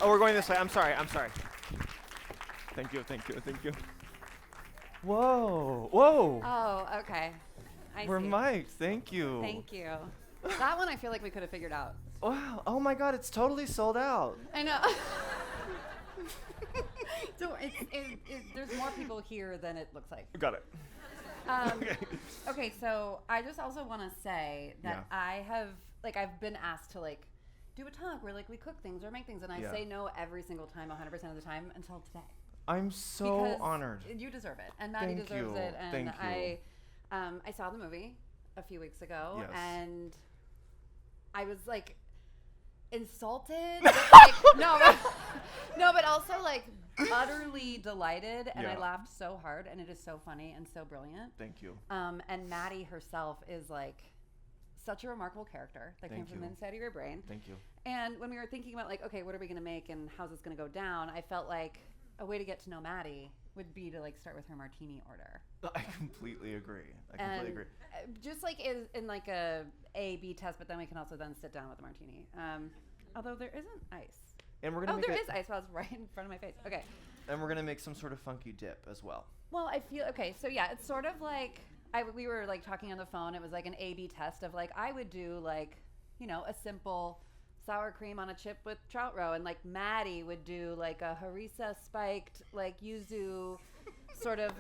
Oh, we're going this way. I'm sorry. Thank you. Whoa. Oh, okay. We're mic'd. Thank you. Thank you. That one I feel like we could have figured out. Wow. Oh my God, it's totally sold out. I know. So there's more people here than it looks like. Got it. Okay, so I just also want to say that I've been asked to do a talk where we cook things or make things, and I say no every single time, 100% of the time until today. I'm so honored. You deserve it, and Maddie deserves it. And Thank you. I saw the movie a few weeks ago, Yes. and I was insulted, but also utterly delighted, and I laughed so hard, and it is so funny and so brilliant. Thank you. And Maddie herself is such a remarkable character that came from the inside of your brain. Thank you. And when we were thinking about okay, what are we going to make and how's this going to go down, I felt like a way to get to know Maddie would be to start with her martini order. I completely agree. Just in a A/B test, but then we can also then sit down with the martini. Although there isn't ice. And we're gonna there is ice. Well, it's right in front of my face. Okay. And we're gonna make some sort of funky dip as well. Well, I feel okay. So yeah, it's sort of we were talking on the phone. It was an A/B test of I would do a simple sour cream on a chip with trout roe, and Maddie would do a harissa spiked yuzu sort of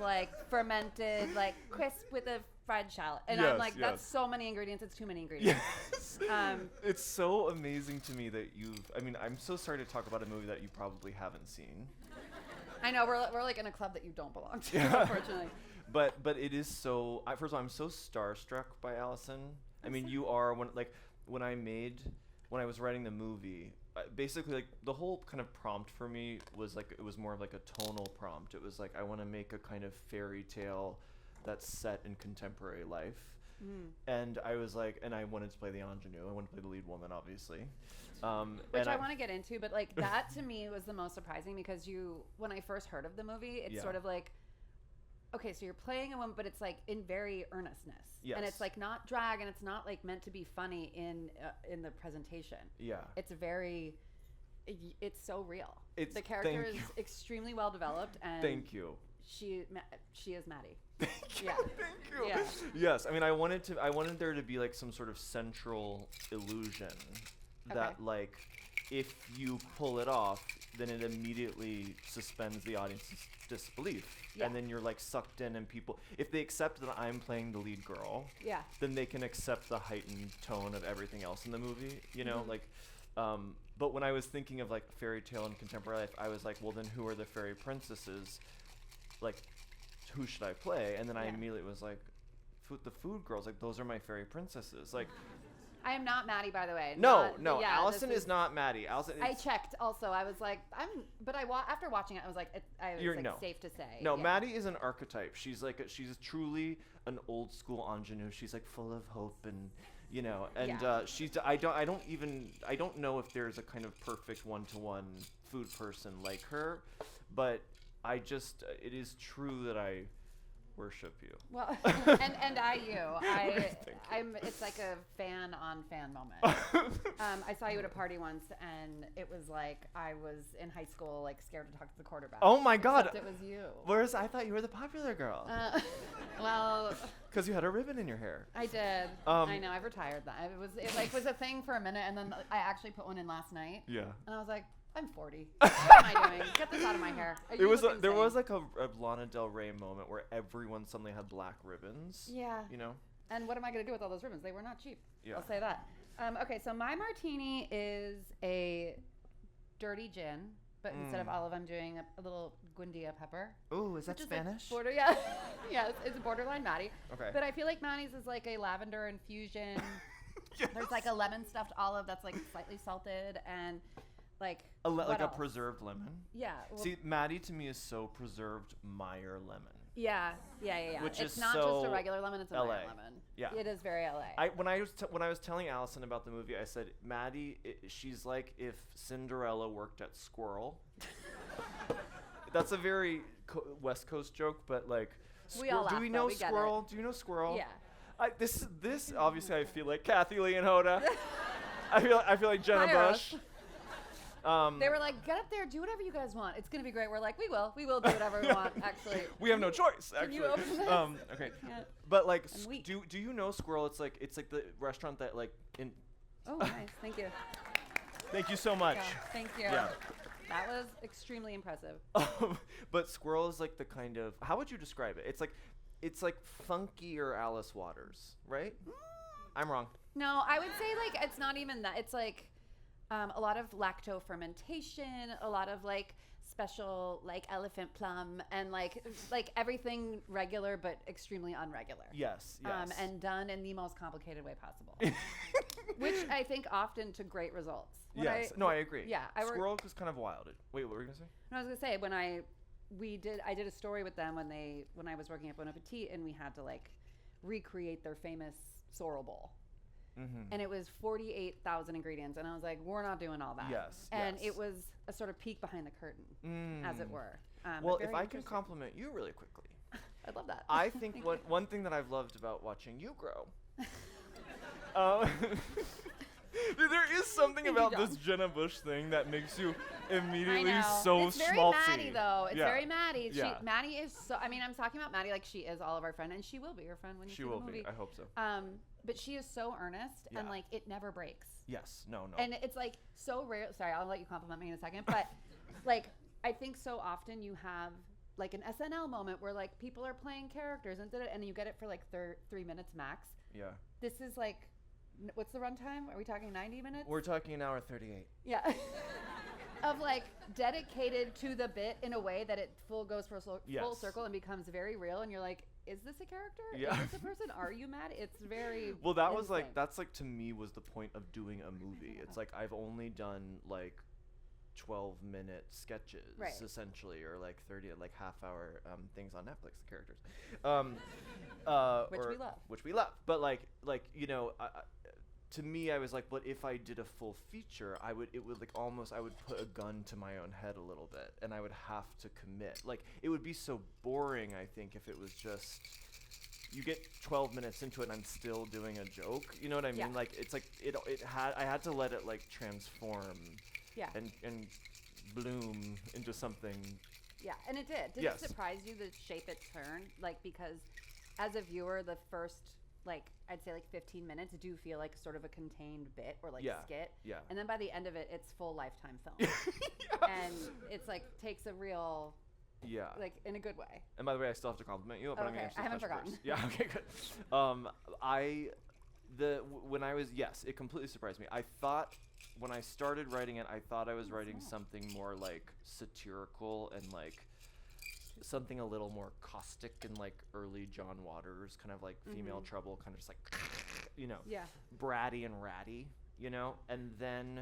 fermented crisp with a fried shallot, and I'm that's so many ingredients. It's too many ingredients. Yes. It's so amazing to me that I'm so sorry to talk about a movie that you probably haven't seen. I know we're in a club that you don't belong to, unfortunately. But it is so. First of all, I'm so starstruck by Alison. You are when I was writing the movie. Basically, the whole kind of prompt for me was it was more of a tonal prompt. It was I want to make a kind of fairy tale that's set in contemporary life. And I was and I wanted to play the ingenue. I wanted to play the lead woman, obviously. Which I want to get into, but that to me was the most surprising because when I first heard of the movie, it's sort of okay, so you're playing a woman, but it's in very earnestness. Yes. And it's not drag, and it's not meant to be funny in the presentation. Yeah. It's it's so real. The character is extremely well developed, and thank you. She is Maddie. Thank you. Yeah. Thank you. Yeah. Yes, I wanted there to be some sort of central illusion that if you pull it off, then it immediately suspends the audience's disbelief. Yeah. And then you're sucked in, and people, if they accept that I'm playing the lead girl, then they can accept the heightened tone of everything else in the movie, but when I was thinking of fairy tale and contemporary life, I was well, then who are the fairy princesses? Who should I play? And then I immediately was the food girls, those are my fairy princesses. I am not Maddie, by the way. No, Alison is not Maddie. Alison. I checked. Also, I was after watching it, I was safe to say. No, Maddie is an archetype. She's she's truly an old school ingenue. She's full of hope and she's. I don't know if there's a kind of perfect one-to-one food person like her, but it is true that I worship you. Well, and it's a fan on fan moment. I saw you at a party once, and it was I was in high school, scared to talk to the quarterback. Oh my God! Except it was you. Whereas I thought you were the popular girl. Well, because you had a ribbon in your hair. I did. I know. I've retired that. It was a thing for a minute, and then I actually put one in last night. Yeah. And I was I'm 40. What am I doing? Get this out of my hair. There was a Lana Del Rey moment where everyone suddenly had black ribbons. Yeah. And what am I going to do with all those ribbons? They were not cheap. Yeah. I'll say that. Okay, so my martini is a dirty gin, but instead of olive, I'm doing a little guindia pepper. Ooh, is that Spanish? Yeah, it's borderline Maddie. Okay. But I feel Maddie's is a lavender infusion. Yes. There's a lemon stuffed olive that's slightly salted and a preserved lemon. Yeah. Well, see, Maddie to me is so preserved Meyer lemon. Yeah. Which it's is not so just a regular lemon; it's a LA. Meyer lemon. Yeah. It is very LA. When I was telling Alison about the movie, I said Maddie, she's if Cinderella worked at Squirrel. That's a very West Coast joke, but we all laugh, do we know we Squirrel? Do you know Squirrel? Yeah. This obviously I feel like Kathy Lee and Hoda. I feel like Jenna Fire Bush. us. They were like, get up there, do whatever you guys want. It's going to be great. We're like, we will do whatever we want, actually. We have no choice, Can actually. you open this? Okay. Yeah. But like, I'm weak. do you know Squirrel? It's like the restaurant that like in. Oh, nice. Thank you. Thank you so much. Yeah, thank you. Yeah. That was extremely impressive. But Squirrel is like the kind of, how would you describe it? It's like funkier Alice Waters, right? I'm wrong. No, I would say like it's not even that. It's like a lot of lacto fermentation, a lot of like special like elephant plum, and like everything regular but extremely unregular. Yes. And done in the most complicated way possible, which I think often to great results. Yes. I agree. Yeah, Squirrel was kind of wild. Wait, what were you gonna say? No, I was gonna say when I did a story with them when I was working at Bon Appetit, and we had to like recreate their famous sorrel bowl. Mm-hmm. And it was 48,000 ingredients, and I was like, we're not doing all that. Yes. And it was a sort of peek behind the curtain, as it were. Well, if I can compliment you really quickly. I'd love that. I think one thing that I've loved about watching you grow. There is something about this Jenna Bush thing that makes you immediately so it's very schmaltzy. Maddie, though. It's very Maddie. Yeah. Maddie is so. I mean, I'm talking about Maddie like she is all of our friend, and she will be your friend when you see the movie. She will be. I hope so. But she is so earnest, and like it never breaks. Yes. No. And it's like so rare. Sorry, I'll let you compliment me in a second. But like, I think so often you have like an SNL moment where like people are playing characters and you get it for like 3 minutes max. Yeah. This is like. What's the runtime? Are we talking 90 minutes? We're talking an hour 38. Yeah. Of like dedicated to the bit in a way that it goes full circle and becomes very real, and you're like, is this a character? Yeah. Is this a person? Are you mad? It's very well, that was like that's like to me was the point of doing a movie. It's like I've only done like 12-minute sketches essentially, or like 30 like half-hour things on Netflix, the characters. Which we love. But like you know, to me, I was like, but if I did a full feature, I would put a gun to my own head a little bit, and I would have to commit. Like, it would be so boring, I think, if it was just, you get 12 minutes into it and I'm still doing a joke. You know what I mean? Yeah. Like, it's like, I had to let it, like, transform and bloom into something. Yeah, and it did. Did it surprise you the shape it turned? Like, because as a viewer, the first, like, I'd say like 15 minutes do feel like sort of a contained bit or like skit. Yeah. And then by the end of it, it's full Lifetime film. And it's like takes a real, like in a good way. And by the way, I still have to compliment you. But okay, I haven't forgotten. First. Yeah, okay, good. When I was, it completely surprised me. I thought, when I started writing it, I thought I was writing something more like satirical and like something a little more caustic and like early John Waters, kind of like female trouble, kind of just like, you know, bratty and ratty, you know, and then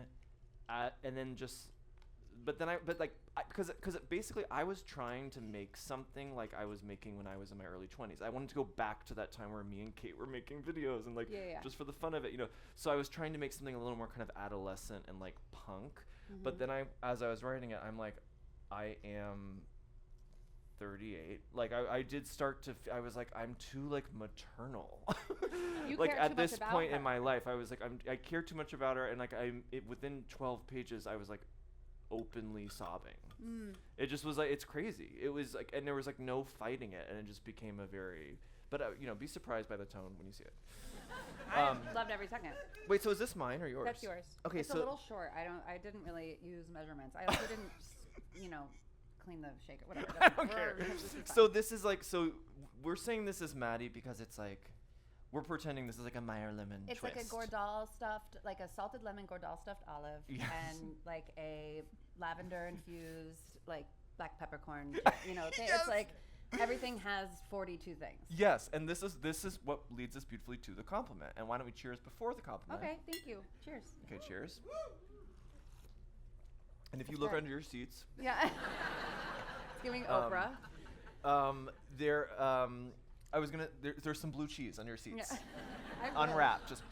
because basically I was trying to make something like I was making when I was in my early 20s. I wanted to go back to that time where me and Kate were making videos and like just for the fun of it, you know. So I was trying to make something a little more kind of adolescent and like punk. But then as I was writing it, I'm like, I am 38. Like I did start to I was like, I'm too like maternal. Like at this point in my life, I was like, I care too much about her, and like within 12 pages I was like openly sobbing. It just was like, it's crazy. It was like, and there was like no fighting it, and it just became a very, but you know, be surprised by the tone when you see it. I loved every second. Wait, so is this mine or yours? That's yours. Okay, it's a little short. I didn't really use measurements. I also didn't, you know, clean the shaker, whatever. I don't care. So this is like, so we're saying this is Maddie because it's like, we're pretending this is like a Meyer lemon twist. It's like a Gordal stuffed, like a salted lemon Gordal stuffed olive, and like a lavender infused, like black peppercorn. You know, it's like everything has 42 things. Yes, and this is what leads us beautifully to the compliment. And why don't we cheers before the compliment? Okay, thank you. Cheers. Okay, cheers. And if you look under your seats. Yeah. It's giving Oprah. There's some blue cheese on your seats. Yeah. Unwrapped, just.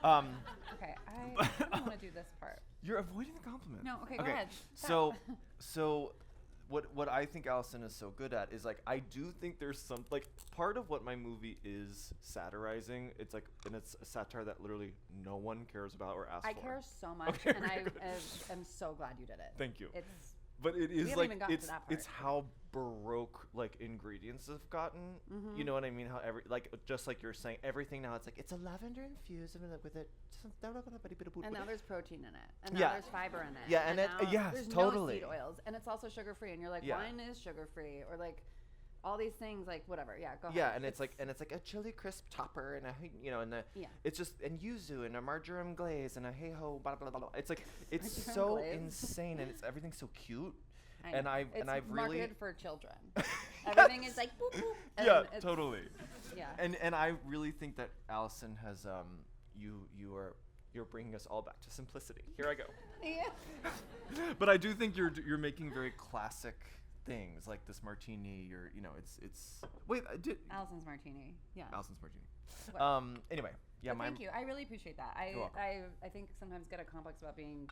Okay, I don't want to do this part. You're avoiding the compliment. No, okay, go ahead. So what I think Alison is so good at is like I do think there's some like part of what my movie is satirizing. It's like and it's a satire that literally no one cares about or asks for. I care so much, Okay, and I'm so glad you did it. Thank you. It's But it is haven't like even gotten to that it's part. how baroque like ingredients have gotten. You know what I mean? How every like just like you're saying everything now it's like it's a lavender infused with it. And now there's protein in it, and now Yeah. there's fiber in it. Yeah, and it- now yes, there's totally. no seed oils, and it's also sugar free. And you're like, Yeah. wine is sugar free, or like all these things, like whatever. Yeah, go Yeah, ahead. and it's like a chili crisp topper and a and a Yeah. it's just and yuzu and a marjoram glaze and a hey ho blah blah blah. Blah. It's like it's Marjoram so glaze. insane and it's everything's so cute. I and know. I've it's really marketed for children. Everything is like boop boop. And yeah, it's- totally. Yeah. And I really think that Alison has you're bringing us all back to simplicity. Here I go. Yeah. But I do think you're making very classic things like this martini. It's wait I did Alison's martini. Yeah. Alison's martini. What? Anyway, yeah, But thank you. I really appreciate that. You're welcome. I think sometimes get a complex about being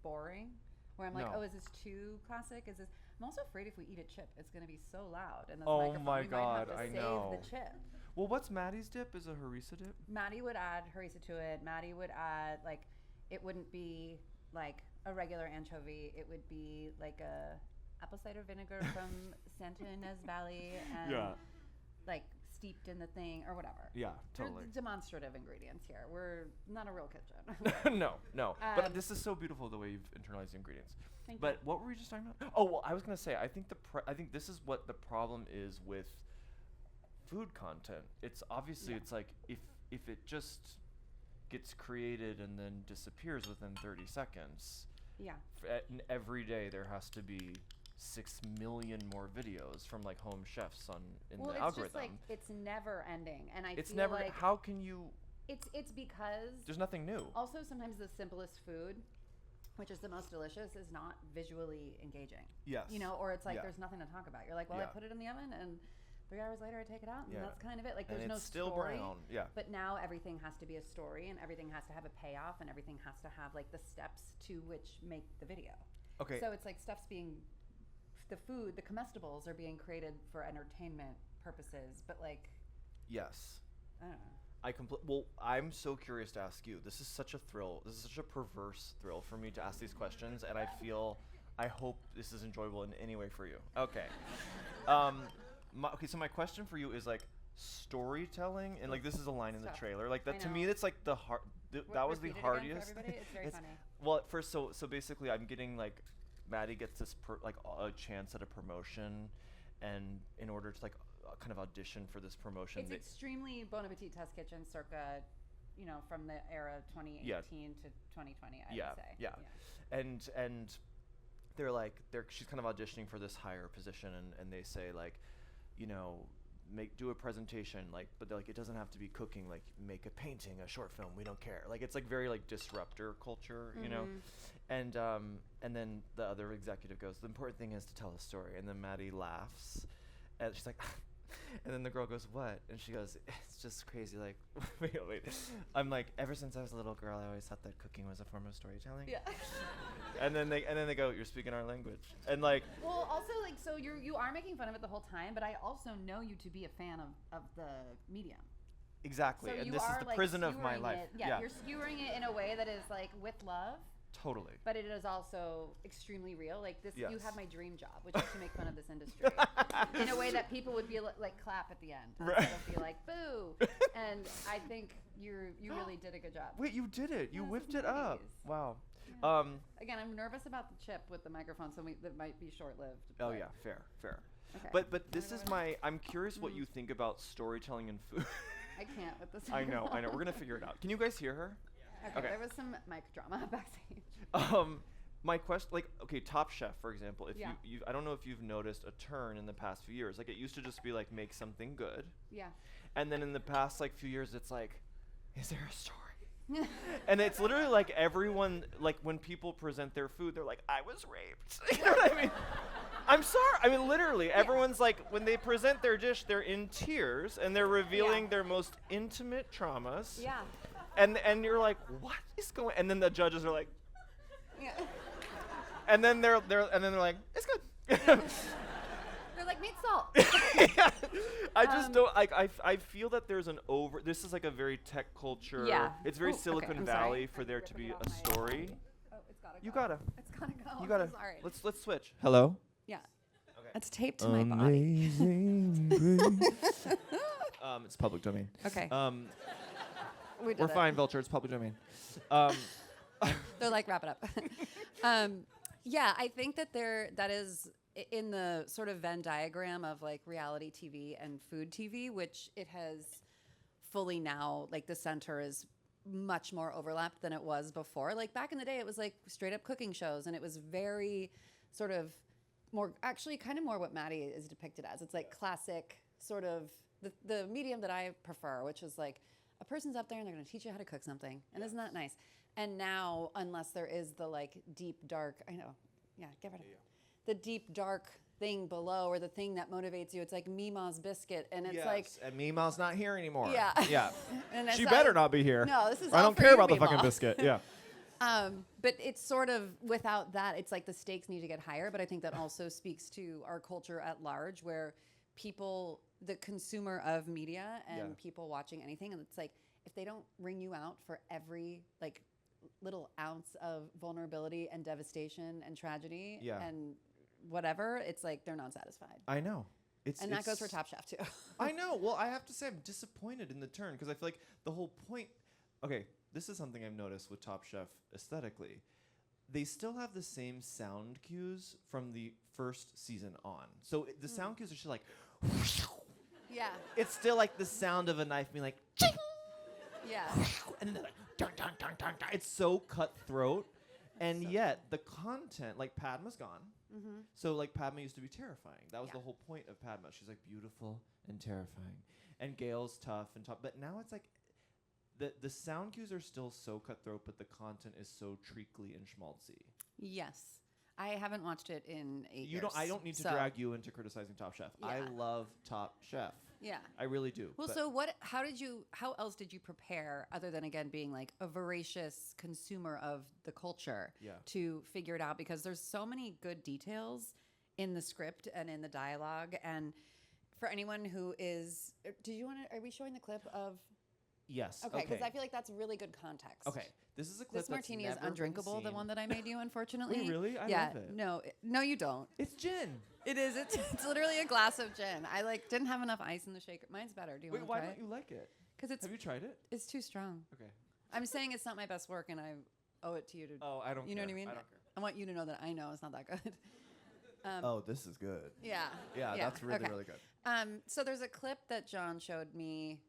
boring, where I'm like, No. oh, is this too classic? Is this? I'm also afraid if we eat a chip, it's gonna be so loud, and this Oh microphone, my we God, might have I to know. save the chip. Well, what's Maddie's dip? Is a harissa dip? Maddie would add harissa to it. Maddie would add like, it wouldn't be like a regular anchovy. It would be like a apple cider vinegar from Santa Ynez Valley, and Yeah. like steeped in the thing or whatever. Yeah, We're totally. demonstrative ingredients here. We're not a real kitchen. no. But Um, this is so beautiful the way you've internalized the ingredients. Thank But you. what were we just talking about? Oh, well, I was gonna say I think I think this is what the problem is with food content. It's obviously Yeah. it's like if it just gets created and then disappears within 30 seconds. Yeah. Every day there has to be 6 million more videos from like home chefs in Well, the it's algorithm. just like it's never ending, and I It's feel never. like How can you? it's because There's nothing new. also sometimes the simplest food, which is the most delicious, is not visually engaging. Yes. Or it's like Yeah. there's nothing to talk about. You're like, well, I Yeah. put it in the oven, and 3 hours later I take it out, and Yeah. that's kind of it. Like And there's no it's still story. brown. Yeah. But now everything has to be a story, and everything has to have a payoff, and everything has to have like the steps to which make the video. Okay. So it's like stuff's being, the food, the comestibles are being created for entertainment purposes, but like, Yes. I don't know. Well, I'm so curious to ask you. This is such a thrill. This is such a perverse thrill for me to ask these questions, and I hope this is enjoyable in any way for you. Okay. So my question for you is like storytelling, and like this is a line in the Stop. trailer. Like I that to me, know. that's like the hard. That was the Repeat it again for hardest. everybody? It's very funny. Well, at first, so basically, I'm getting like, Maddie gets this a chance at a promotion, and in order to like kind of audition for this promotion, It's extremely Bon Appetit Test Kitchen circa, from the era 2018 to 2020, I would say. Yeah. And she's kind of auditioning for this higher position, and they say like, do a presentation, like, but they're like, it doesn't have to be cooking, like make a painting, a short film, we don't care. Like it's like very like disruptor culture, and then the other executive goes, the important thing is to tell a story, and then Maddie laughs, and she's like, and then the girl goes, what? And she goes, it's just crazy, like, wait. I'm like, ever since I was a little girl, I always thought that cooking was a form of storytelling. Yeah. And then they go, you're speaking our language, and like. Well, also like, so you are making fun of it the whole time, but I also know you to be a fan of the medium. Exactly, So and you this is are the like prison of my skewering life. it- Yeah, you're skewering it in a way that is like with love. Totally. But it is also extremely real. Like this, you Yes. have my dream job, which is to make fun of this industry in a way that people would be like clap at the end, Right. instead of be like boo. And I think you really did a good job. Wait, you did it. You Yeah, this whipped is it up. movies. Wow. Yeah. Again, I'm nervous about the chip with the microphone, so that might be short-lived. Oh but- yeah, fair. Okay. But this is I'm curious what you think about storytelling in food. I can't with this. I know. microphone. We're gonna figure it out. Can you guys hear her? Okay. Okay. There was some mic drama backstage. My question, like, okay, Top Chef, for example. If Yeah. I don't know if you've noticed a turn in the past few years. Like, it used to just be like make something good, Yeah. and then in the past like few years, it's like, is there a story? And it's literally like everyone, like when people present their food, they're like, I was raped. You know what I mean? I'm sorry. I mean, literally, everyone's like, when they present their dish, they're in tears and they're revealing their most intimate traumas. Yeah. And you're like, what is going? And then the judges are like, Yeah. and then they're like, it's good. They're like, need salt. I just don't like. I feel that there's an over. This is like a very tech culture. Yeah. It's very Ooh, okay, Silicon I'm sorry. Valley for there to Ripping be it off a my- story. Oh, it's gotta go. You gotta. It's gotta go. You gotta. I'm sorry. Let's switch. Hello. Yeah. Okay. It's taped to my body. Amazing grace. It's public domain. Okay. We're did it. fine, Vulture. It's public domain. They're like, wrap it up. Yeah, I think that that is in the sort of Venn diagram of like reality TV and food TV, which it has fully now, like the center is much more overlapped than it was before. Like back in the day, it was like straight up cooking shows, and it was very sort of more, actually kind of more what Maddie is depicted as. It's like classic sort of the medium that I prefer, which is like a person's up there and they're going to teach you how to cook something. And isn't that nice? And now, unless there is the like deep, dark, I know, yeah, get rid of it. The deep, dark thing below, or the thing that motivates you. It's like Mima's biscuit, and it's like, and Mima's not here anymore. Yeah. Yeah. and it's She like, better not be here. No, this is I all don't for care you, about the Mima. fucking biscuit. Yeah. But it's sort of, without that, it's like the stakes need to get higher. But I think that also speaks to our culture at large, where people, the consumer of media and people watching anything, and it's like, if they don't ring you out for every like little ounce of vulnerability and devastation and tragedy and whatever, it's like they're not satisfied. I know. And that goes for Top Chef too. I know. Well, I have to say I'm disappointed in the turn, because I feel like the whole point. Okay, this is something I've noticed with Top Chef aesthetically. They still have the same sound cues from the first season on. So the sound cues are just like. Yeah. It's still like the sound of a knife being like. Ching! Yeah. And then they're like, dun, dun, dun, dun, dun. It's so cutthroat. And yet the content, like Padma's gone. Mm-hmm. So like Padma used to be terrifying. That was Yeah. the whole point of Padma. She's like beautiful and terrifying. And Gail's tough and tough. But now it's like the sound cues are still so cutthroat, but the content is so treacly and schmaltzy. Yes. I haven't watched it in 8 years. I don't need to drag you into criticizing Top Chef. Yeah. I love Top Chef. Yeah. I really do. Well, so how else did you prepare, other than again being like a voracious consumer of the culture, to figure it out? Because there's so many good details in the script and in the dialogue. And for anyone who is, are we showing the clip of? Yes. Okay, because I feel like that's really good context. Okay, this is a clip. This martini is that's never been undrinkable, the seen. one that I made you, unfortunately. Wait, really? I yeah, love it. No, you don't. It's gin. It is. It's literally a glass of gin. I didn't have enough ice in the shaker. Mine's better. Do you want to try Why it? don't you like it? Because Have you tried it? it's too strong. Okay. I'm saying it's not my best work, and I owe it to you to. Oh, I don't. You know care. what I mean? I don't care. I want you to know that I know it's not that good. Oh, this is good. Yeah. Yeah, that's really, really good. So there's a clip that John showed me,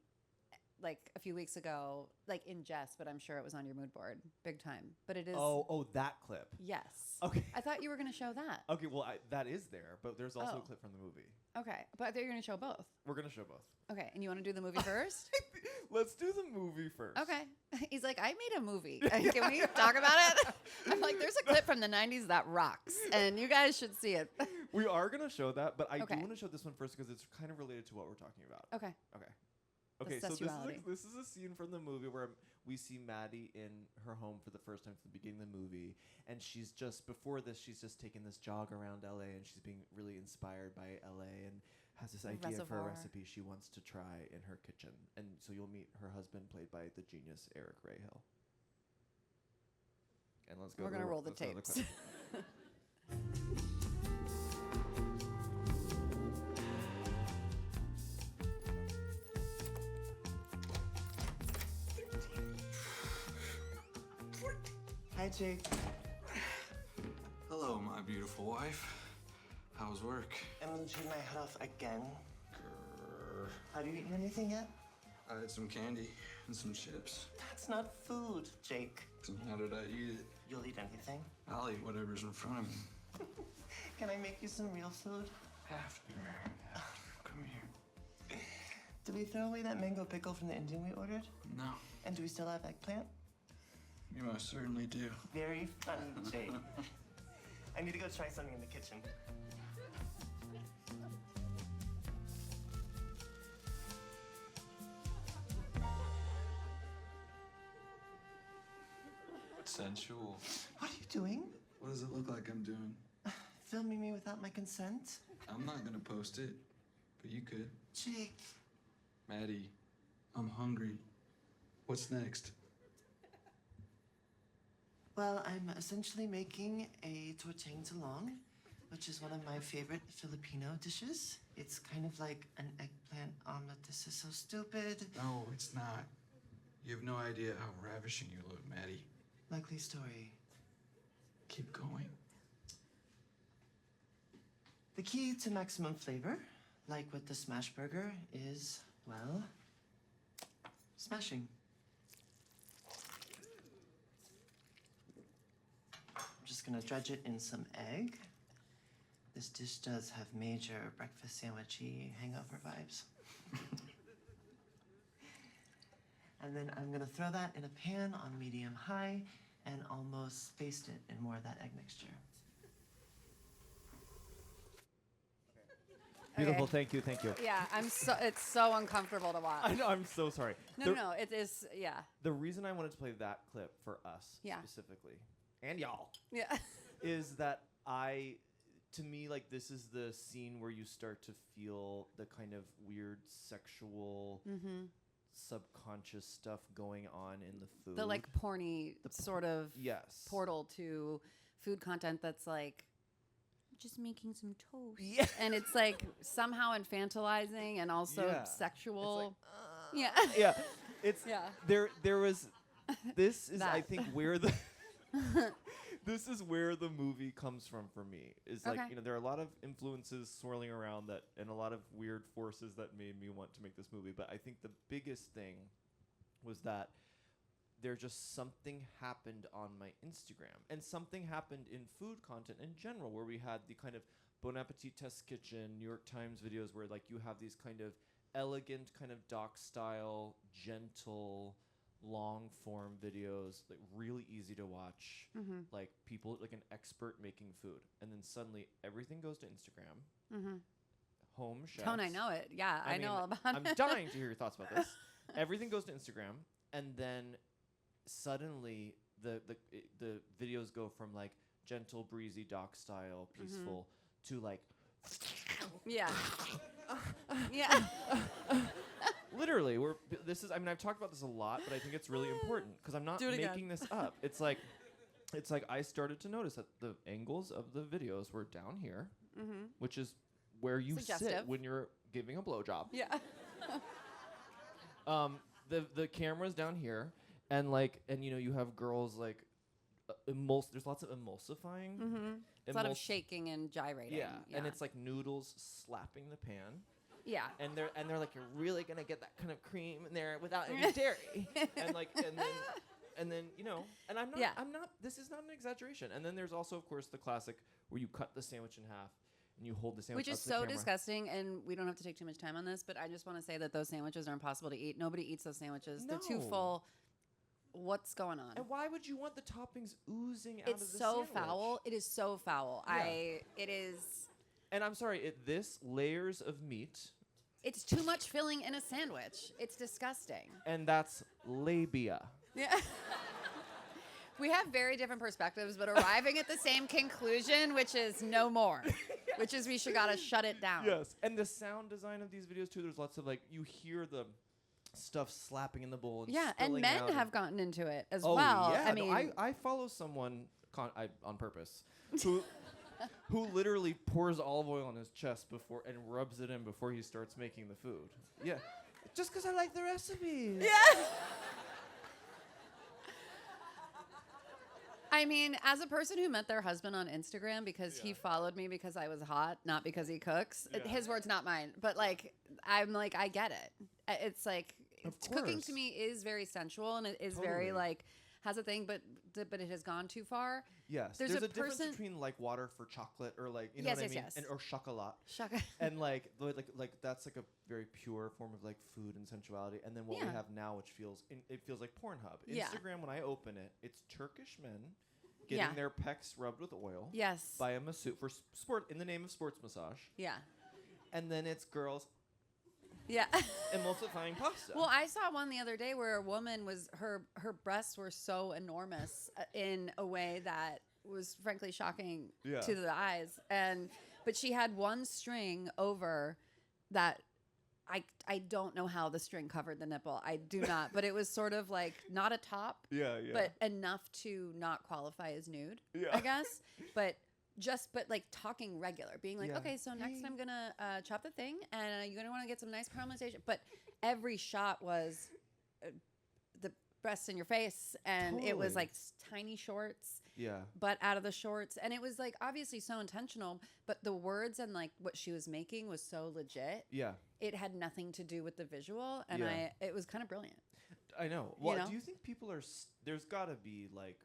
like a few weeks ago, like in jest, but I'm sure it was on your mood board, big time. But it is. Oh, that clip. Yes. Okay. I thought you were going to show that. Okay, well, that is there, but there's also Oh. a clip from the movie. Okay, but I thought you were going to show both. We're gonna show both. Okay, and you want to do the movie first? Let's do the movie first. Okay. He's like, I made a movie. Can we talk about it? I'm like, there's a clip from the 90s that rocks, and you guys should see it. We are gonna show that, but I Okay. do want to show this one first because it's kind of related to what we're talking about. Okay. Okay. Okay, so sexuality. this is a scene from the movie where we see Maddie in her home for the first time from the beginning of the movie, and she's just taking this jog around LA, and she's being really inspired by LA, and has this idea for a recipe she wants to try in her kitchen. And so you'll meet her husband, played by the genius Eric Rahill. And let's go. We're gonna roll the let's go to tapes. clip. Hi, Jake. Hello, my beautiful wife. How's work? I'm chewing my head off again. Grrr. Have you eaten anything yet? I had some candy and some chips. That's not food, Jake. So how did I eat it? You'll eat anything. I'll eat whatever's in front of me. Can I make you some real food? After. Come here. Did we throw away that mango pickle from the Indian we ordered? No, And do we still have eggplant? you most certainly do. Very fun, Jake. I need to go try something in the kitchen. Sensual. What are you doing? What does it look like I'm doing? filming me without my consent? I'm not gonna post it, but you could. Jake. Maddie, I'm hungry. What's next? Well, I'm essentially making a tortang talong, which is one of my favorite Filipino dishes. It's kind of like an eggplant omelet. This is so stupid. No, it's not. You have no idea how ravishing you look, Maddie. Likely story. Keep going. The key to maximum flavor, like with the smash burger, is, well, smashing. I'm just gonna dredge it in some egg. This dish does have major breakfast sandwichy hangover vibes. And then I'm gonna throw that in a pan on medium-high and almost baste it in more of that egg mixture. Beautiful. Okay. Thank you. Yeah, it's so uncomfortable to watch. I know. I'm so sorry. No, it is, yeah. The reason I wanted to play that clip for us Yeah. specifically, and y'all, Yeah. is that to me, like, this is the scene where you start to feel the kind of weird sexual, subconscious stuff going on in the food. The like porny sort of yes. portal to food content that's like just making some toast. Yeah. And it's like somehow infantilizing and also Yeah. sexual. It's yeah. yeah. It's Yeah. there was this is I That. think where the this is where the movie comes from for me. Is like, Okay. you know, there are a lot of influences swirling around that and a lot of weird forces that made me want to make this movie, but I think the biggest thing was that there just something happened on my Instagram and something happened in food content in general where we had the kind of Bon Appetit Test Kitchen, New York Times videos where like you have these kind of elegant kind of doc style, gentle, long form videos, like really easy to watch, like people like an expert making food, and then suddenly everything goes to Instagram. Home chefs. Tone, I know it. Yeah, I know mean, all about I'm it. dying to hear your thoughts about this. Everything goes to Instagram, and then suddenly the videos go from like gentle, breezy, doc style, peaceful to like Yeah. Yeah. literally this is I mean I've talked about this a lot, but I think it's really important because I'm not Do it again. making this up. It's like I started to notice that the angles of the videos were down here, which is where you sit Suggestive. when you're giving a blowjob. Yeah. The camera's down here, and you know you have girls like there's lots of emulsifying. It's a lot of shaking and gyrating. Yeah, and it's like noodles slapping the pan. Yeah. And they're like, you're really gonna get that kind of cream in there without any dairy, and then you know, and I'm not. This is not an exaggeration. And then there's also, of course, the classic where you cut the sandwich in half and you hold the sandwich. Which is up to the so camera. disgusting, and we don't have to take too much time on this, but I just want to say that those sandwiches are impossible to eat. Nobody eats those sandwiches. They're too No. full. What's going on? And why would you want the toppings oozing out of It's the so sandwich? foul. It is so foul. Yeah. It is. And I'm sorry, this layers of meat, It's too much filling in a sandwich. It's disgusting. and that's labia. Yeah. We have very different perspectives, but arriving at the same conclusion, which is no more, which is we should gotta shut it down. Yes, and the sound design of these videos too. There's lots of like you hear the stuff slapping in the bowl. And Yeah, and spilling men out have gotten into it as Oh well. yeah, I mean, I follow someone on purpose who literally pours olive oil on his chest before and rubs it in before he starts making the food. Yeah, just because I like the recipes. yeah. I mean, as a person who met their husband on Instagram because he followed me because I was hot, not because he cooks. Yeah. His words, not mine. But like, I'm like, I get it. It's like Of cooking course. to me is very sensual and it is Totally. very like has a thing, but it has gone too far. Yes, There's there's a a difference person- between like water for chocolate or like you know Yes, what I yes, mean, yes. and or chocolat. Shaka. And like that's like a very pure form of like food and sensuality, and then what we Yeah. have now, which it feels like Pornhub. Yeah. Instagram, when I open it, it's Turkish men getting Yeah. their pecs rubbed with oil Yes. by a masseuse for sport in the name of sports massage, Yeah. and then it's girls Yeah. emulsifying pasta. Well, I saw one the other day where a woman was her breasts were so enormous in a way that was frankly shocking Yeah. to the eyes. But she had one string over that. I don't know how the string covered the nipple. I do not. But it was sort of like not a top, Yeah. but enough to not qualify as nude, Yeah. I guess. But like talking regular, being like, Yeah. okay, so next I'm gonna chop the thing, and you're gonna want to get some nice caramelization. But every shot was the breasts in your face, and it was Totally. like tiny shorts, Yeah. butt out of the shorts, and it was like obviously so intentional. But the words and like what she was making was so legit. Yeah. It had nothing to do with the visual, and Yeah. it was kind of brilliant. I know. Well, know? do you think people are? There's got to be like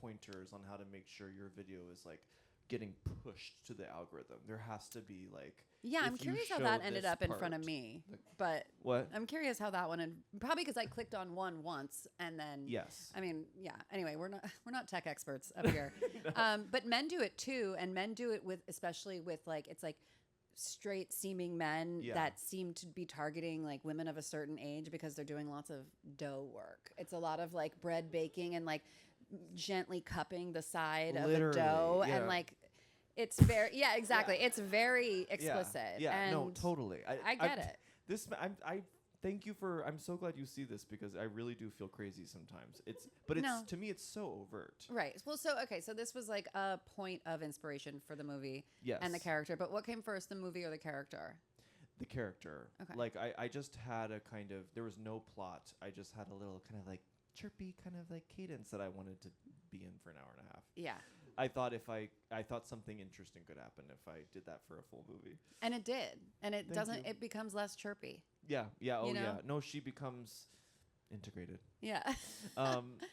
pointers on how to make sure your video is like getting pushed to the algorithm. There has to be like. Yeah, I'm if you curious how show that ended this up in front of part- me, like- but What? I'm curious how that one, and probably because I clicked on one once and then. Yes. I mean, yeah. Anyway, we're not tech experts up here, but men do it too, and men do it especially with like it's like straight seeming men Yeah. that seem to be targeting like women of a certain age because they're doing lots of dough work. It's a lot of like bread baking and like gently cupping the side of the Literally, dough yeah. and like. It's very exactly. It's very explicit. Yeah, and no, totally. I get it. I thank you for. I'm so glad you see this because I really do feel crazy sometimes. But No. to me, it's so overt. Right. Well, so this was like a point of inspiration for the movie Yes. and the character. But what came first, the movie or the character? The character. Okay. Like I just had a kind of. There was no plot. I just had a little kind of like chirpy kind of like cadence that I wanted to be in for an hour and a half. Yeah. I thought I thought something interesting could happen if I did that for a full movie. And it did. And it Thank doesn't. you. It becomes less chirpy. Yeah. Yeah. Oh You know? yeah. No, she becomes integrated. Yeah.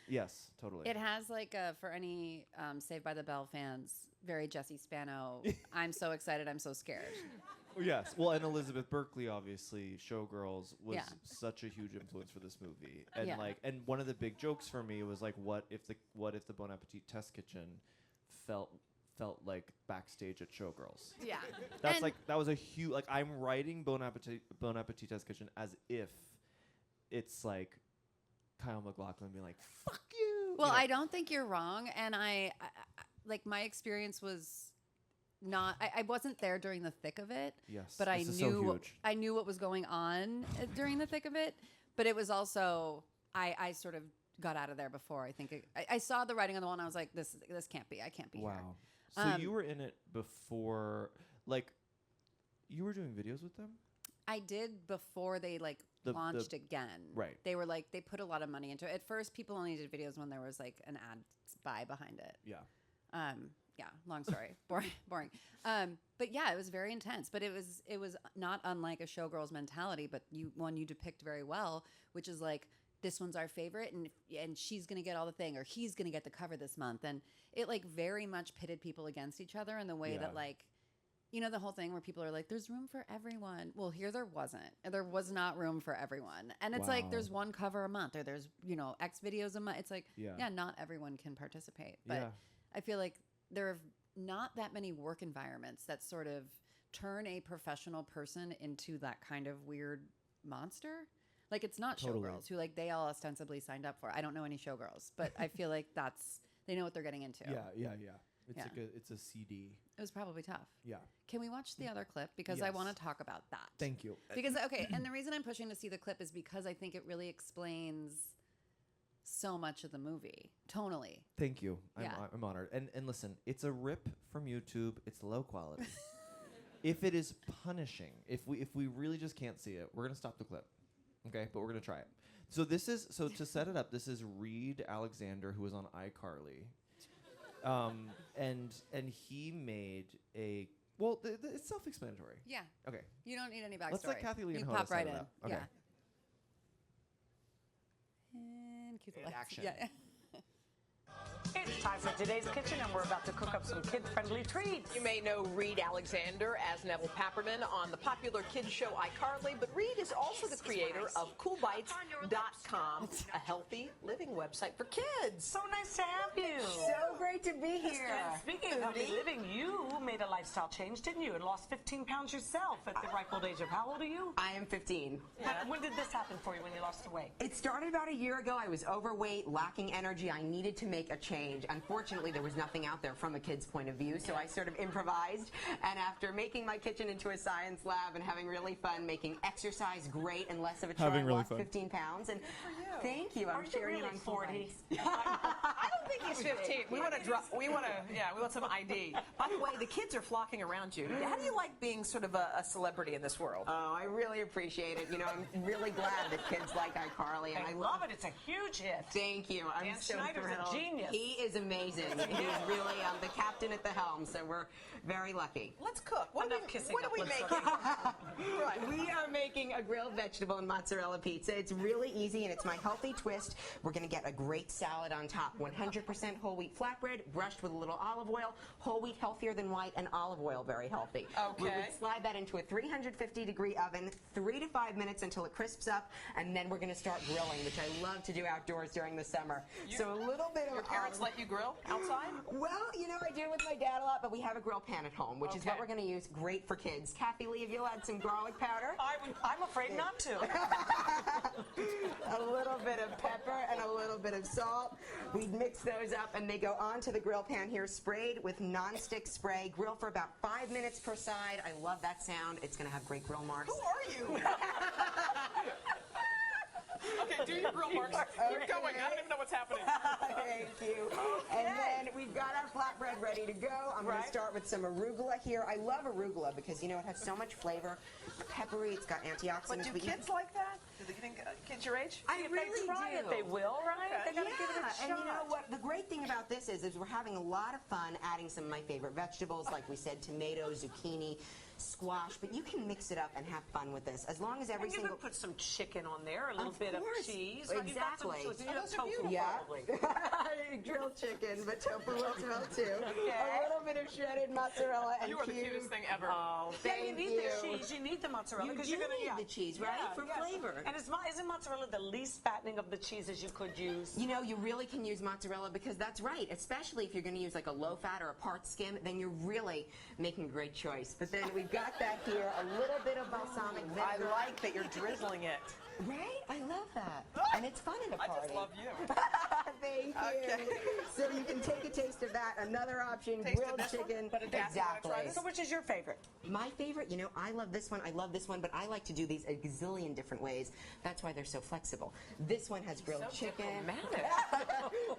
Yes, totally. It has like for any Saved by the Bell fans, very Jesse Spano. I'm so excited. I'm so scared. Yes. Well, and Elizabeth Berkley, obviously, Showgirls was Yeah. such a huge influence for this movie. And Yeah. and one of the big jokes for me was like, what if the Bon Appetit test kitchen felt like backstage at Showgirls? Yeah. That's And- like that was a huge like I'm writing Bon Appetit test kitchen as if it's like Kyle MacLachlan being like, fuck you. Well, you know? I don't think you're wrong, and I like my experience was not. I wasn't there during the thick of it. Yes, but I this is so knew huge. I knew what was going on during the thick of it. But it was also I sort of got out of there before. I think I saw the writing on the wall, and I was like, this can't be. I can't be here. Wow. So you were in it before, like, you were doing videos with them? I did before they like launched again. Right. They were like they put a lot of money into it. At first, people only did videos when there was like an ad buy behind it. Yeah. Yeah, long story, boring. But yeah, it was very intense. But it was not unlike a Showgirls mentality, but one you depict very well, which is like this one's our favorite, and she's gonna get all the thing, or he's gonna get the cover this month, and it like very much pitted people against each other in the way that like. You know, the whole thing where people are like, there's room for everyone. Well, here there wasn't. There was not room for everyone. And it's like, there's one cover a month or there's, X videos a month. It's like, yeah, not everyone can participate. But I feel like there are not that many work environments that sort of turn a professional person into that kind of weird monster. Like, it's not Showgirls who, like, they all ostensibly signed up for. I don't know any Showgirls, but I feel like they know what they're getting into. Yeah. It's a CD. It was probably tough. Yeah. Can we watch the other clip? Because I Yes. want to talk about that. Thank you. Because, okay, and the reason I'm pushing to see the clip is because I think it really explains so much of the movie, tonally. Thank you. Yeah. I'm honored. And listen, it's a rip from YouTube. It's low quality. If it is punishing, if we really just can't see it, we're gonna stop the clip. Okay, but we're gonna try it. So to set it up, this is Reed Alexander, who was on iCarly. And he made it's self-explanatory. Yeah. Okay. You don't need any backstory. Let's let Kathy Lee you and can Hoda pop set right it in. up. Okay. Yeah. And cue the And lights. action. Yeah. It's time for today's kitchen, and we're about to cook up some kid-friendly treats. You may know Reed Alexander as Neville Papperman on the popular kids show iCarly, but Reed is also the creator of CoolBites.com, a healthy living website for kids. So nice to have you. So great to be here. Speaking of healthy living, you made a lifestyle change, didn't you? And lost 15 pounds yourself at the ripe old age of how old are you? I am 15. When did this happen for you when you lost lost the weight? It started about a year ago. I was overweight, lacking energy. I needed to make a change. Unfortunately, there was nothing out there from a kid's point of view, so I sort of improvised. And after making my kitchen into a science lab and having really fun, making exercise great and less of a chore, I lost 15 pounds. And thank you. I'm sharing it on 40. I don't think he's 15. We want some ID. By the way, the kids are flocking around you. How do you like being sort of a celebrity in this world? Oh, I really appreciate it. You know, I'm really glad that kids like iCarly. And I love it. It's a huge hit. Thank you. I'm Dan so Schneider's thrilled. a genius. He is amazing. He's really the captain at the helm, so we're very lucky. Let's cook. What are we making? Right. We are making a grilled vegetable and mozzarella pizza. It's really easy, and it's my healthy twist. We're going to get a great salad on top. 100% whole wheat flatbread, brushed with a little olive oil. Whole wheat healthier than white, and olive oil very healthy. Okay. We would slide that into a 350-degree oven, 3 to 5 minutes until it crisps up, and then we're going to start grilling, which I love to do outdoors during the summer. So a little bit of Your parents let you grill outside? Well, you know, I do it with my dad a lot, but we have a grill pan at home, which is what we're going to use. Great for kids. Kathy Lee, if you'll add some garlic powder. I'm afraid not to. A little bit of pepper and a little bit of salt. We mix those up, and they go onto the grill pan here, sprayed with nonstick spray. Grill for about 5 minutes per side. I love that sound. It's going to have great grill marks. Who are you? Okay, do your grill marks. Keep going. I don't even know what's happening. Thank you. And then we've got our flatbread ready to go. I'm going to start with some arugula here. I love arugula because, you know, it has so much flavor. Peppery, it's got antioxidants. But do kids like that? Do you think kids your age? I really If they try it, they will, right? They gotta give it a shot. And you know what? The great thing about this is we're having a lot of fun adding some of my favorite vegetables, like we said, tomatoes, zucchini, squash, but you can mix it up and have fun with this as long as every And you single. could put some chicken on there, a little bit of cheese. Exactly. Tofu, Yeah. probably. Grilled chicken, but tofu will smell too. Okay. A little bit of shredded mozzarella and You are the cutest thing ever. Oh, Thank you need you. the cheese. You need the mozzarella. You 'cause do you're gonna, need the cheese, right? For flavor. And isn't mozzarella the least fattening of the cheeses you could use? You know, you really can use mozzarella because that's right, especially if you're going to use like a low fat or a part skim, then you're really making a great choice. But then we've got that here, a little bit of balsamic I vinegar. like that you're drizzling it. Right? I love that. And it's fun at a I party. just love you. Thank you. Okay. So you can take a taste of that. Another option, Taste of grilled this one? chicken. But Exactly. So which is your favorite? My favorite, you know, I love this one, but I like to do these a gazillion different ways. That's why they're so flexible. This one has grilled chicken.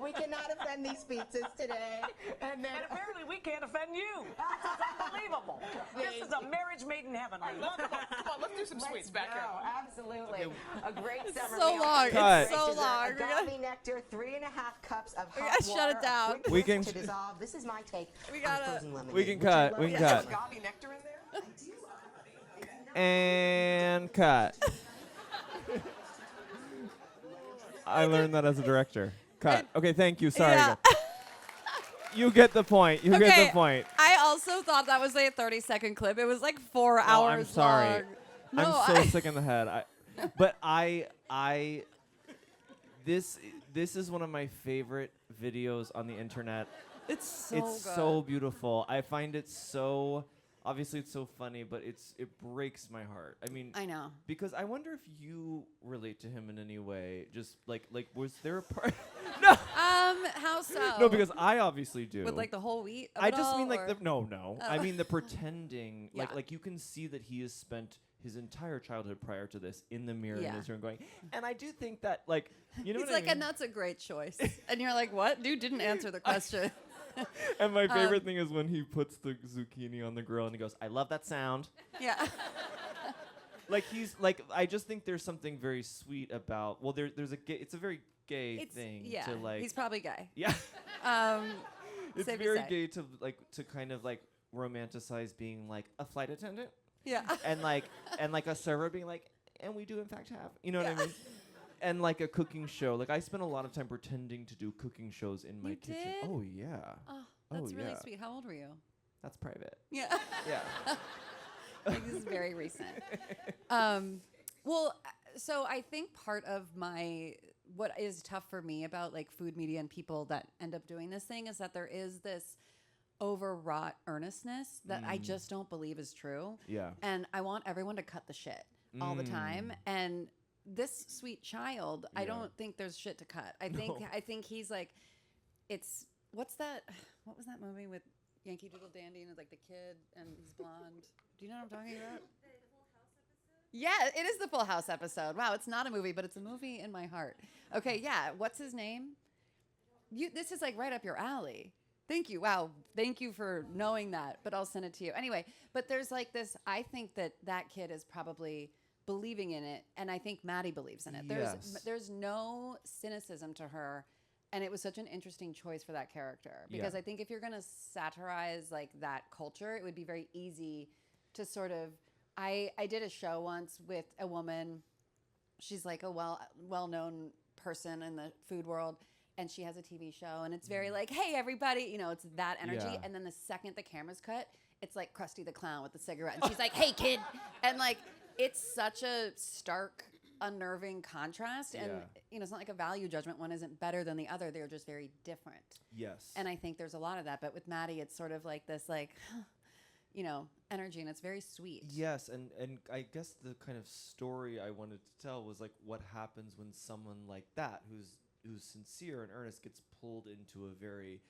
We cannot offend these pizzas today. And then And apparently we can't offend you. This is unbelievable. This is a marriage made in heaven. I love it. Come on, let's do some sweets back here. Absolutely. A great summer so meal. long. Cut. It's so long. Agave nectar, 3.5 cups of hot gotta shut it water, down. quick We whisk can- to dissolve. This is my take We on gotta- frozen lemonade. We can which I cut. love. We can Is cut. agave nectar in there? And cut. I learned that as a director. Cut. Okay, thank you. Sorry. Yeah. You get the point. You get the point. I also thought that was a 30-second clip. It was like 4 No, hours I'm sorry. long. No, I'm so sick in the head. This is one of my favorite videos on the internet. It's so It's good. so beautiful. I find it so, obviously it's so funny, but it breaks my heart. I mean, I know. because I wonder if you relate to him in any way. Just like was there a part? No. How so? No, because I obviously do. with like the whole wheat. Of I it just all, mean like or- the no. I Oh. mean the pretending. Yeah. Like you can see that he has spent his entire childhood prior to this in the mirror in Yeah. his room going. And I do think that like you know He's what like, I mean? and that's a great choice. And you're like, what? Dude didn't answer the question. And my favorite thing is when he puts the zucchini on the grill and he goes, "I love that sound." Yeah. Like he's like I just think there's something very sweet about. Well, there's a gay, it's a very gay It's, thing yeah. to like. He's probably gay. Yeah. It's safe to very say. gay to kind of like romanticize being like a flight attendant. Yeah. and like a server being like, and we do in fact have, you know what I mean? And like a cooking show. Like I spent a lot of time pretending to do cooking shows in my You kitchen. did? Oh yeah. Oh, that's really yeah. sweet. How old were you? That's private. Yeah. Yeah. Like, this is very recent. Well, so I think part of what is tough for me about like food media and people that end up doing this thing is that there is this overwrought earnestness that I just don't believe is true. Yeah. And I want everyone to cut the shit all the time. And this sweet child, I don't think there's shit to cut. I think he's like, it's what was that movie with Yankee Doodle Dandy and it's like the kid and he's blonde. Do you know what I'm talking about? Yeah, it is the Full House episode. Wow, it's not a movie, but it's a movie in my heart. Okay, yeah. What's his name? This is like right up your alley. Thank you. Wow. Thank you for knowing that, but I'll send it to you. Anyway, but there's like this, I think that kid is probably believing in it, and I think Maddie believes in it. There's no cynicism to her, and it was such an interesting choice for that character because I think if you're going to satirize like that culture, it would be very easy to sort of I did a show once with a woman. She's like a well-known person in the food world, and she has a TV show, and it's very like, hey, everybody, you know, it's that energy. Yeah. And then the second the camera's cut, it's like Krusty the Clown with the cigarette. And she's like, hey, kid. And like, it's such a stark, unnerving contrast. And, you know, it's not like a value judgment. One isn't better than the other. They're just very different. Yes. And I think there's a lot of that. But with Maddie, it's sort of like this, like, you know, energy, and it's very sweet. Yes, and I guess the kind of story I wanted to tell was like what happens when someone like that, who's sincere and earnest, gets pulled into a very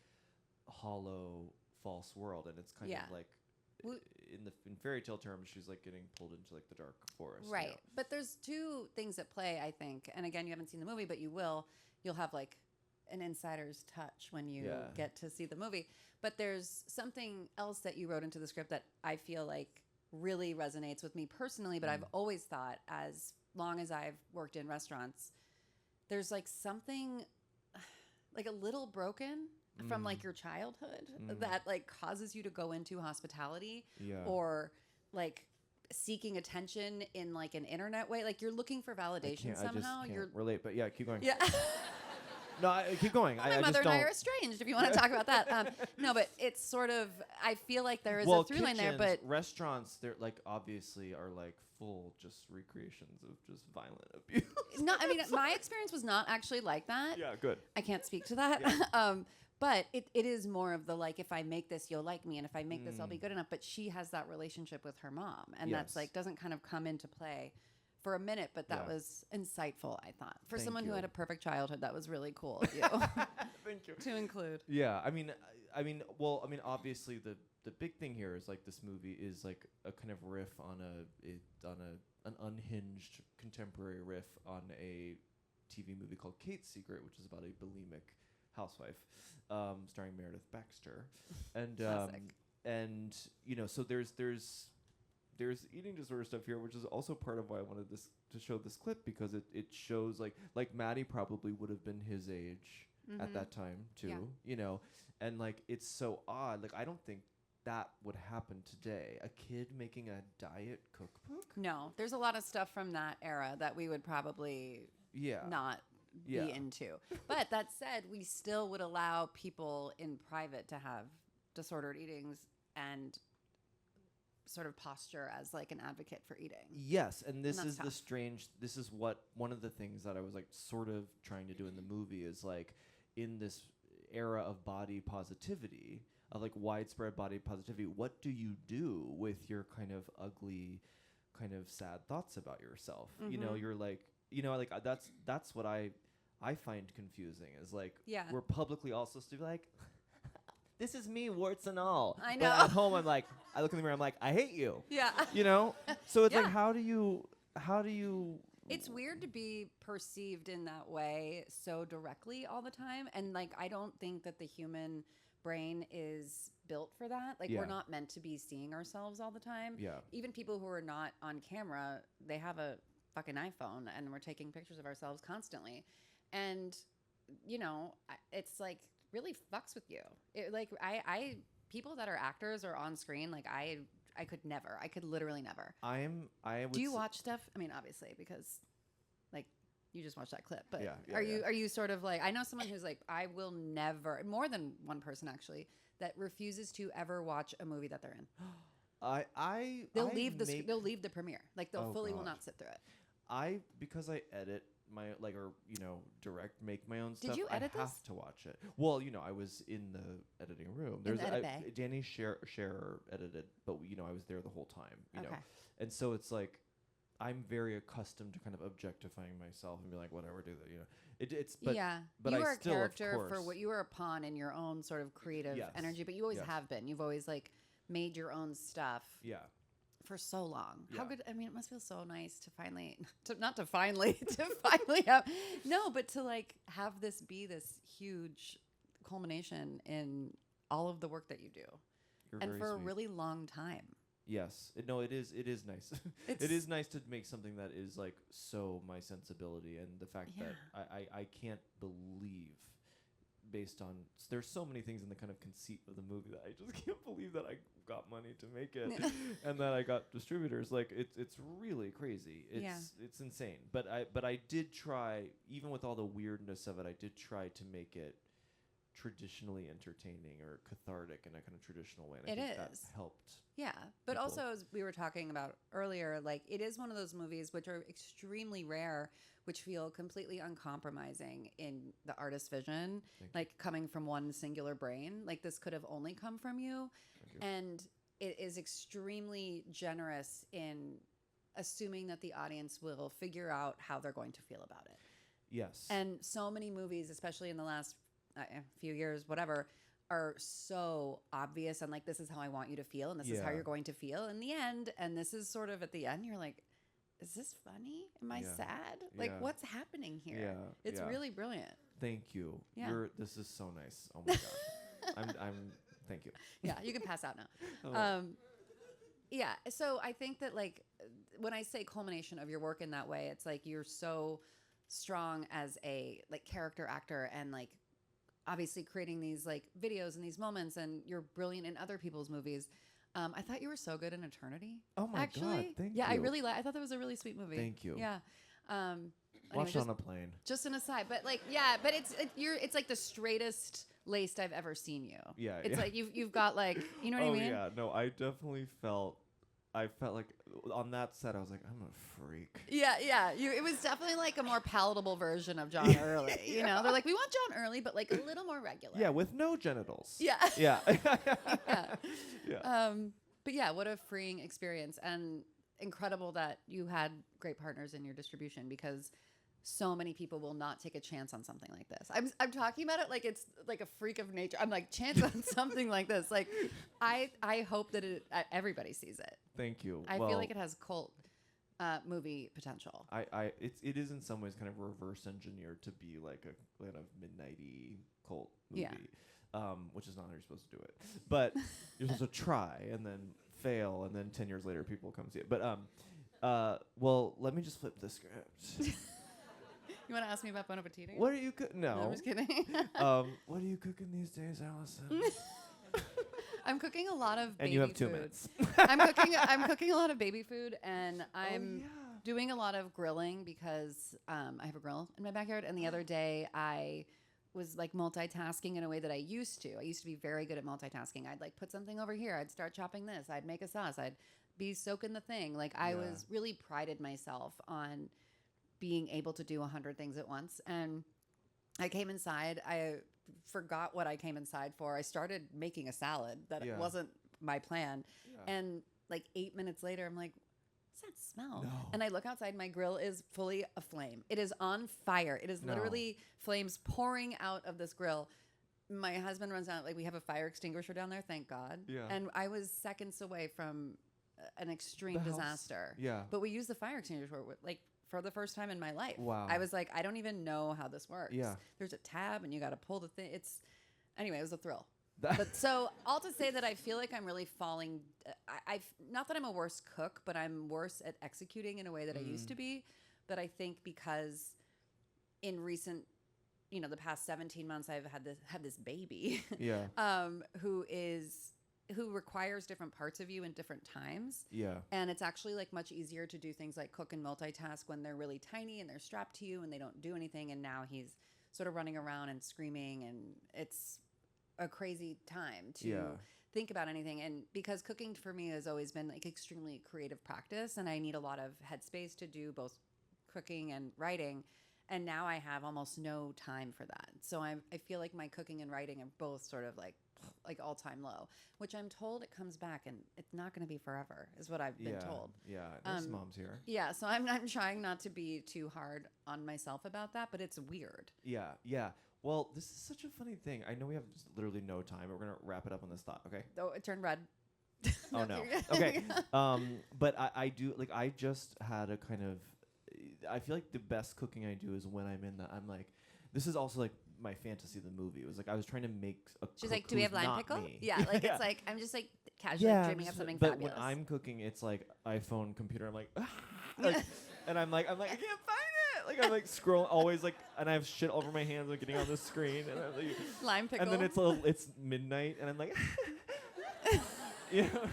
hollow, false world, and it's kind of like in fairy tale terms, she's like getting pulled into like the dark forest. Right, you know? but there's two things at play, I think, and again, you haven't seen the movie, but you'll have like an insider's touch when you get to see the movie. But there's something else that you wrote into the script that I feel like really resonates with me personally, but I've always thought, as long as I've worked in restaurants, there's like something like a little broken from like your childhood that like causes you to go into hospitality or like seeking attention in like an internet way. Like you're looking for validation somehow. I just can't relate, but keep going. Yeah. No, keep going. Well, my mother and I are estranged, if you want to talk about that. No, but it's sort of, I feel like there is a through line there, but restaurants, they're like obviously are like full just recreations of just violent abuse. No, I mean, my experience was not actually like that. Yeah, good. I can't speak to that. But it is more of the like, if I make this, you'll like me, and if I make this, I'll be good enough. But she has that relationship with her mom, and that's like doesn't kind of come into play for a minute, but that was insightful, I thought. For someone who had a perfect childhood, that was really cool of you. Thank you. To include. Yeah, I mean, obviously the big thing here is like this movie is like a kind of riff on an unhinged contemporary riff on a TV movie called Kate's Secret, which is about a bulimic housewife, starring Meredith Baxter, and you know, so there's eating disorder stuff here, which is also part of why I wanted to show this clip, because it shows like Maddie probably would have been his age at that time too, you know, and like it's so odd. Like I don't think that would happen today. A kid making a diet cookbook? No, there's a lot of stuff from that era that we would probably not be into. But that said, we still would allow people in private to have disordered eatings and sort of posture as like an advocate for eating. Yes, and this is tough. this is what one of the things that I was like sort of trying to do in the movie is like in this era of body positivity, of like widespread body positivity, what do you do with your kind of ugly, kind of sad thoughts about yourself? You know, you're like, you know, like that's what I find confusing is like we're publicly all supposed to be like, this is me, warts and all. I know. But at home, I'm like, I look in the mirror, I'm like, I hate you. Yeah. You know? So it's like, how do you? It's weird to be perceived in that way so directly all the time. And like, I don't think that the human brain is built for that. Like we're not meant to be seeing ourselves all the time. Yeah. Even people who are not on camera, they have a fucking iPhone and we're taking pictures of ourselves constantly. And, you know, it's like, really fucks with you. It, like I people that are actors or on screen, like I could literally never. Do you watch stuff? I mean, obviously, because like you just watched that clip, but are you sort of like, I know someone who's like, I will never, more than one person actually, that refuses to ever watch a make they're in. They'll leave the premiere. Like they'll will not sit through it. Because I edit my make my own stuff. Did you edit I have to watch it. Well, you know, I was in the editing room. There's Danny Scherer edited, but you know, I was there the whole time. You know, and so it's like I'm very accustomed to kind of objectifying myself and be like, whatever, do that, you know. It's but but you I are still, a character of for course, what you are a pawn in your own sort of creative Yes. energy, but you always Yes. have been. You've always like made your own stuff yeah. for so long. How Yeah. good! I mean, it must feel so nice to finally, to finally have but to like have this be this huge culmination in all of the work that you do, You're and very for a sweet. really long time. Yes. No, it is nice. It is nice to make something that is like so my sensibility, and the fact that I can't believe, based on there's so many things in the kind of conceit of the movie that I just can't believe that I got money to make it and that I got distributors. Like it's really crazy. It's insane. But I did try, even with all the weirdness of it, I did try to make it traditionally entertaining or cathartic in a kind of traditional way. And I think that helped. Yeah, but people. also, as we were talking about earlier, like it is one of those movies which are extremely rare, which feel completely uncompromising in the artist's vision, like coming from one singular brain. Like this could have only come from you. And it is extremely generous in assuming that the audience will figure out how they're going to feel about it. Yes. And so many movies, especially in the last few years, whatever, are so obvious and like, this is how I want you to feel, and this is how you're going to feel in the end. And this is sort of at the end, you're like, is this funny? Am I sad? Like, what's happening here? Yeah. It's really brilliant. Thank you. Yeah. This is so nice. Oh my god. I'm thank you. Yeah, you can pass out now. Yeah, so I think that like when I say culmination of your work in that way, it's like you're so strong as a like character actor, and like obviously creating these like videos and these moments, and you're brilliant in other people's movies. I thought you were so good in Eternity. Oh my god, thank you. Yeah, I really I thought that was a really sweet movie. Thank you. Yeah. Watched on a plane. Just an aside, but like but it's like the straightest laced I've ever seen you. Yeah. It's like you've got like, you know what I mean? Yeah, no, I definitely felt like on that set I was like, I'm a freak. Yeah. It was definitely like a more palatable version of John Early. You know, they're like, we want John Early, but like a little more regular. Yeah, with no genitals. Yeah. Yeah. Yeah. But yeah, what a freeing experience, and incredible that you had great partners in your distribution, because so many people will not take a chance on something like this. I'm talking about it like it's like a freak of nature. I'm like, chance on something like this. Like, I hope that everybody sees it. Thank you. I feel like it has cult movie potential. It is in some ways kind of reverse engineered to be like a kind of midnighty cult movie. Yeah. Which is not how you're supposed to do it. But you're supposed to try and then fail, and then 10 years later people come see it. But well, let me just flip the script. You want to ask me about Bon Appetit? What are you cooking? No. I'm just kidding. What are you cooking these days, Allison? I'm cooking a lot of baby And you have 2 food. minutes. I'm cooking a lot of baby food, and I'm doing a lot of grilling because I have a grill in my backyard. And the other day I was like multitasking in a way that I used to. I used to be very good at multitasking. I'd like put something over here. I'd start chopping this. I'd make a sauce. I'd be soaking the thing. Like I was really prided myself on being able to do 100 things at once. And I came inside. I forgot what I came inside for. I started making a salad that wasn't my plan. Yeah. And like 8 minutes later, I'm like, what's that smell? No. And I look outside, my grill is fully aflame. It is on fire. It is literally flames pouring out of this grill. My husband runs out, like we have a fire extinguisher down there, thank God. Yeah. And I was seconds away from an extreme disaster. Yeah. But we used the fire extinguisher like for the first time in my life. Wow. I was like, I don't even know how this works. Yeah. There's a tab and you got to pull the thing. Anyway, it was a thrill. But so all to say that I feel like I'm really falling. I've not that I'm a worse cook, but I'm worse at executing in a way that I used to be. But I think because in recent, the past 17 months, I've had this baby, who requires different parts of you in different times. Yeah. And it's actually like much easier to do things like cook and multitask when they're really tiny and they're strapped to you and they don't do anything. And now he's sort of running around and screaming, and it's a crazy time to think about anything. And because cooking for me has always been like extremely creative practice, and I need a lot of headspace to do both cooking and writing. And now I have almost no time for that. So I feel like my cooking and writing are both sort of like all-time low, which I'm told it comes back and it's not going to be forever, is what I've been told. Yeah, there's moms here. Yeah, so I'm trying not to be too hard on myself about that, but it's weird. Yeah. Well, this is such a funny thing. I know we have literally no time, but we're going to wrap it up on this thought, okay? Oh, it turned red. Oh, no. Okay. But I do, like, I just had a kind of, I feel like the best cooking I do is when I'm in I'm like, this is also like my fantasy of the movie. It was like I was trying to make a She's cook like, do we have who's lime not pickle? me. Yeah, like it's like, I'm just like casually dreaming up something but fabulous. when I'm cooking, it's like iPhone, computer. I'm like, and I'm like, I can't find it. Like I'm like scrolling, always like, and I have shit all over my hands, like getting on the screen, and I'm like, lime pickle. and then it's midnight, and I'm like, you know.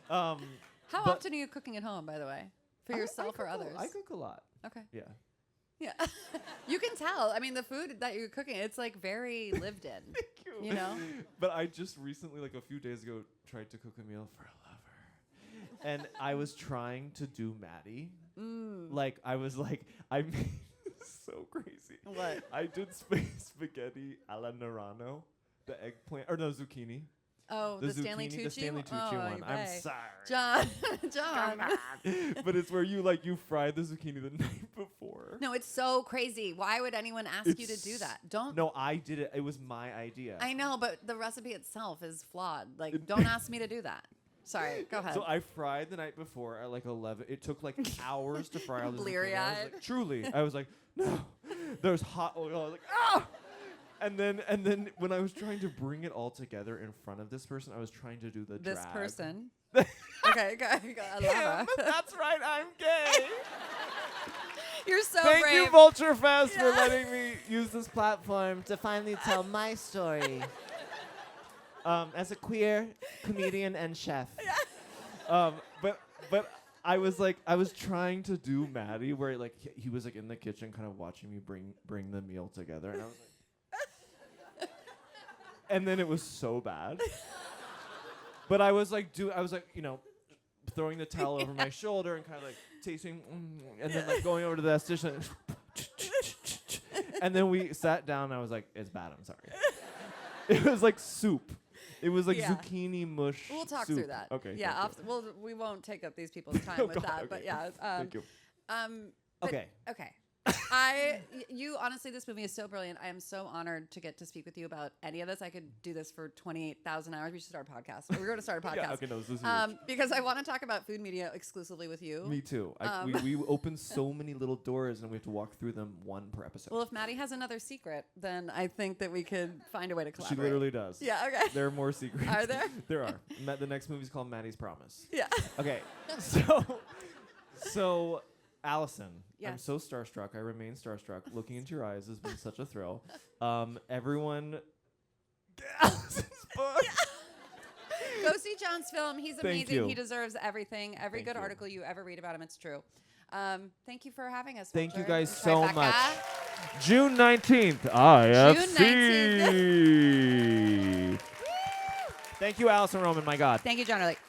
How often are you cooking at home, by the way, for yourself or others? I cook a lot. Okay. Yeah. Yeah. You can tell. I mean, the food that you're cooking, it's like very lived in. Thank you. You know? But I just recently, like a few days ago, tried to cook a meal for a lover. And I was trying to do Maddie. Like, I was like, I made so crazy. What? I did spaghetti alla Nerano, the eggplant, or no, zucchini. Oh, the Stanley zucchini, Tucci? the Stanley Tucci Oh, one. I'm right. sorry. John. But it's where you fry the zucchini the night before. No, it's so crazy. Why would anyone ask you to do that? Don't. No, I did it. It was my idea. I know, but the recipe itself is flawed. Like, don't ask me to do that. Sorry, go ahead. So I fried the night before at like 11. It took like hours to fry all the zucchini. Bleary-eyed. Like, truly, I was like, no. There's hot oil. I was like, ah. And then when I was trying to bring it all together in front of this person, I was trying to do the This drag. person. Okay, go. I love her. That's right, I'm gay. You're so Thank brave. you, Vulture Fest, for letting me use this platform to finally tell my story as a queer comedian and chef. But I was trying to do Maddie, where like he was like in the kitchen, kind of watching me bring the meal together, and I was like. And then it was so bad. But I was like, throwing the towel over my shoulder and kind of like tasting, and then like going over to the esthetician. And then we sat down and I was like, it's bad, I'm sorry. It was like soup. It was like zucchini mush. We'll talk soup. through that. Okay. Yeah, we won't take up these people's time with that, okay. but yeah. Thank you. Okay. You honestly, this movie is so brilliant. I am so honored to get to speak with you about any of this. I could do this for 28,000 hours. We should start a podcast. We're going to start a podcast. Yeah, okay, no, this is huge. Because I want to talk about food media exclusively with you. Me too. We open so many little doors and we have to walk through them one per episode. Well, if Maddie has another secret, then I think that we could find a way to collaborate. She literally does. Yeah, okay. There are more secrets. Are there? There are. The next movie's called Maddie's Promise. Yeah. Okay. So Alison, I'm so starstruck. I remain starstruck. Looking into your eyes has been such a thrill. Everyone, get Alison's book. Go see John's film. He's amazing. Thank you. He deserves everything. Every good article you ever read about him, it's true. Thank you for having us. Thank you Vulture. guys so Tribeca. much. June 19th, IFC. June 19th. Thank you, Alison Roman. My God. Thank you, John Ehrlich.